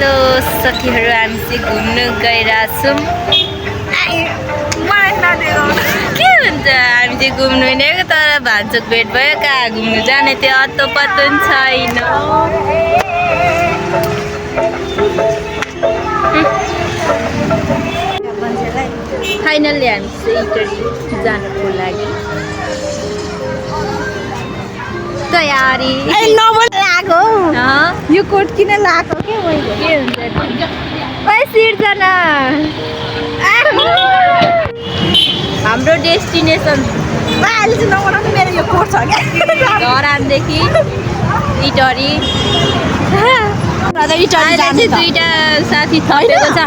Hello साथीहरु, हामी चाहिँ घुम्न गइरहेछौँ। के हुन्छ, हामी चाहिँ घुम्नु हिँडेको तर भान्चोक भेट भयो। कहाँ घुम्नु जाने त्यो अत्तो पत्तो पनि छैन। फाइनली हामी चाहिँ इटरी जानको लागि तयारी लागो। यो कोट किन लाको के मैले? के हुन्छ ओइ सिर्जना, हाम्रो डेस्टिनेसन अहिले चाहिँ नबनाउनु, मेरो यो कोट छ क्या धरानदेखि इटरी। इटरी चाहिँ दुईटा साथी थपेको छ।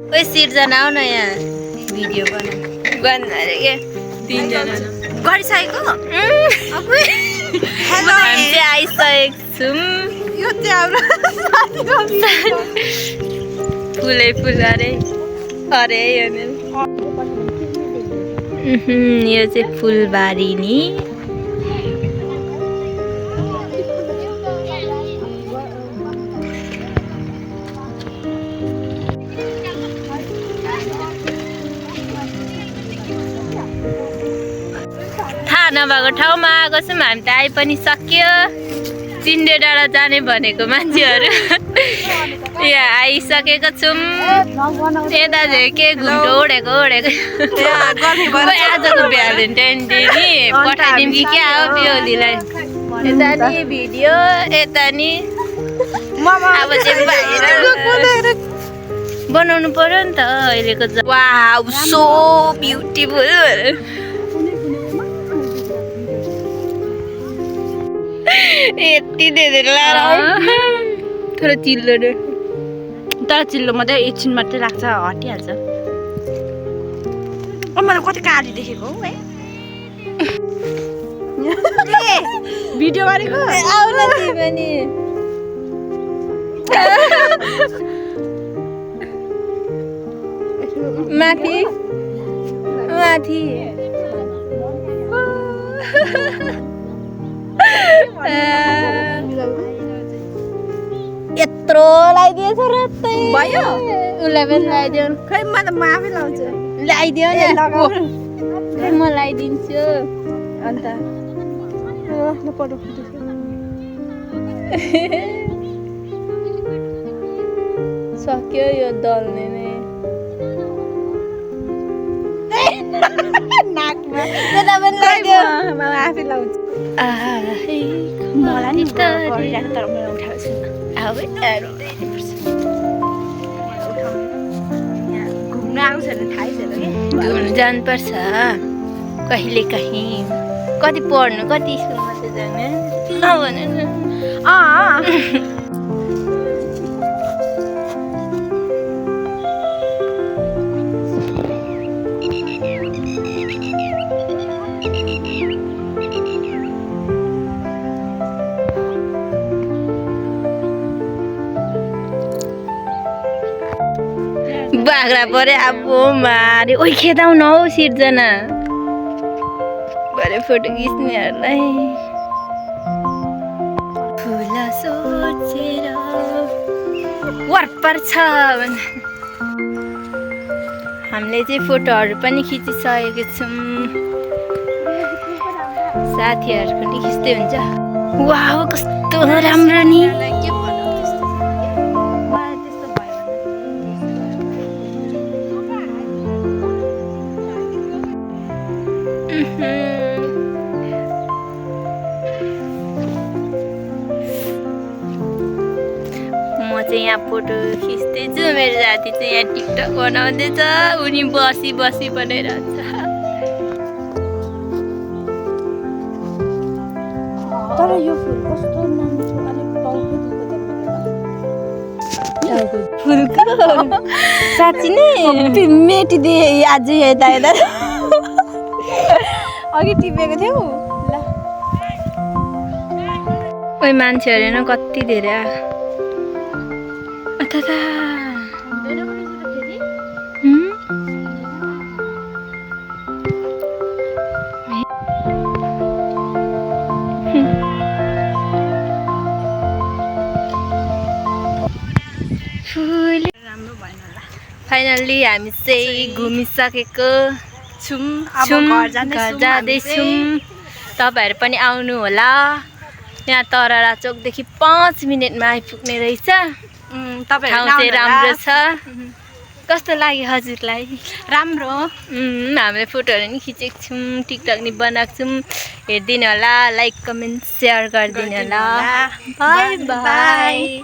कोही सिर्जना आऊ न यहाँ भिडियो बना के तीनजना गरिसकेको। हामी चाहिँ आइसकेको छौँ। यो चाहिँ हाम्रो फुलै फुल अरे अरे यो चाहिँ फुलबारी नि। थाहा नभएको ठाउँमा आएको छौँ हामी त। आइ पनि सक्यो। चिन्डे डाँडा जाने भनेको मान्छेहरू यहाँ आइसकेको छौँ। यता चाहिँ के घुम्टो ओढेको आजको भ्यालेन्टाइन डे नि पठाइदिउँ कि क्या हो बेहुलीलाई। यता नि भिडियो, यता नि अब चाहिँ बाहिर बनाउनु पर्यो नि त अहिलेको। Wow so beautiful. यति धेरै थोरै चिल्लो तर चिल्लो मात्रै एकछिन मात्रै लाग्छ, हटिहाल्छ। मलाई कति काली देखेको हौ है भिडियो गरेको। आउन तिमी नि माथि माथि यत्रो लगाइदिएछ रत्तै भयो। उसलाई पनि लगाइदियो। खै म त आफै लाउँछु। लगाइदियो नि म लगाइदिन्छु। अन्त सक्यो यो दल्ने नै। नाकमा त्यता पनि लगाइदियो। म आफै लाउँछु। मलाई नि गरिरहेको तर मैले उठाएको छुइनँ। घुम्न आएको छैन, थाहै छैन कि घुम्नु जानुपर्छ कहिले काहीँ। कति पढ्नु, कति स्कुलमा चाहिँ जाने नभने बाख्रा परे अब मारे। ओइ खेदाउ न हौ सिर्जना, भरे फोटो खिच्नेहरूलाई। फुल सोचेर वरपर छ भने हामीले चाहिँ फोटोहरू पनि खिचिसकेको छौँ। साथीहरू पनि खिच्दै हुन्छ। वाउ कस्तो राम्रो नि। म चाहिँ यहाँ फोटो खिच्दैछु, मेरो साथी चाहिँ यहाँ टिकटक बनाउँदैछ। उनी बसी बसी बनाइरहन्छ। तर यो फुल कस्तो नाम्रो, अलिक टाउको दुख्छ। फुलको साँच्ची नै मेटिदिए आज यता यता अघि टिपेको थियौ ल ओइ मान्छेहरू हेर्न कति धेरै आयो अथाथा राम्रो भएन होला फाइनल्ली हामी चाहिँ घुमिसकेको छौँ छौँ अब घर घर जाँदैछौँ तपाईँहरू पनि आउनु होला यहाँ तररा चोकदेखि 5 मिनटमा आइपुग्ने रहेछ ठाउँ चाहिँ राम्रो छ कस्तो लाग्यो हजुरलाई राम्रो हामीले फोटोहरू नि खिचेको छौँ टिकटक नि बनाएको छौँ हेरिदिनु होला लाइक कमेन्ट सेयर गरिदिनु होला बाई बाई